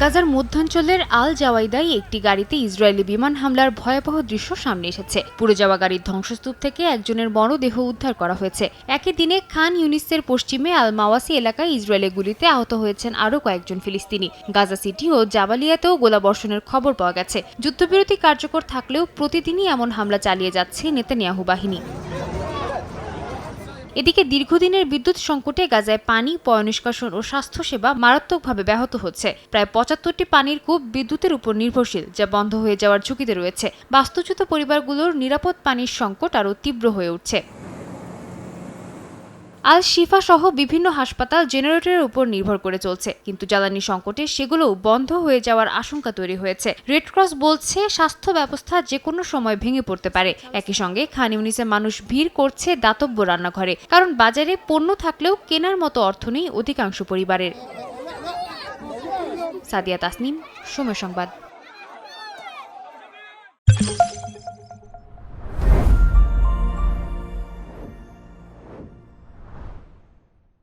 গাজার মধ্যাঞ্চলের আল জাওয়াইদায় একটি গাড়িতে ইসরায়েলি বিমান হামলার ভয়াবহ দৃশ্য সামনে এসেছে। পুড়ে যাওয়া গাড়ির ধ্বংসস্তূপ থেকে একজনের মরদেহ উদ্ধার করা হয়েছে। একই দিনে খান ইউনিসের পশ্চিমে আল মাওয়াসি এলাকায় ইসরায়েলের গুলিতে আহত হয়েছেন আরও কয়েকজন ফিলিস্তিনি। গাজা সিটি ও জাবালিয়াতেও গোলাবর্ষণের খবর পাওয়া গেছে। যুদ্ধবিরতি কার্যকর থাকলেও প্রতিদিনই এমন হামলা চালিয়ে যাচ্ছে নেতানিয়াহু বাহিনী। এদিকে দীর্ঘদিনের বিদ্যুৎ সংকটে গাজায় পানি, পয়ঃনিষ্কাশন ও স্বাস্থ্যসেবা মারাত্মকভাবে ব্যাহত হচ্ছে। প্রায় ৭৫টি পানির কূপ বিদ্যুতের উপর নির্ভরশীল, যা বন্ধ হয়ে যাওয়ার ঝুঁকিতে রয়েছে। বাস্তুচ্যুত পরিবারগুলোর নিরাপদ পানির সংকট আরও তীব্র হয়ে উঠছে। আল শিফা সহ বিভিন্ন হাসপাতাল জেনারেটরের উপর নির্ভর করে চলছে, কিন্তু জ্বালানি সংকটে সেগুলোও বন্ধ হয়ে যাওয়ার আশঙ্কা তৈরি হয়েছে। রেডক্রস বলছে স্বাস্থ্য ব্যবস্থা যে কোনো সময় ভেঙে পড়তে পারে। একই সঙ্গে খান ইউনিসে মানুষ ভিড় করছে দাতব্য রান্নাঘরে, কারণ বাজারে পণ্য থাকলেও কেনার মতো অর্থ নেই অধিকাংশ পরিবারের। সাদিয়া তাসনিম, সময় সংবাদ।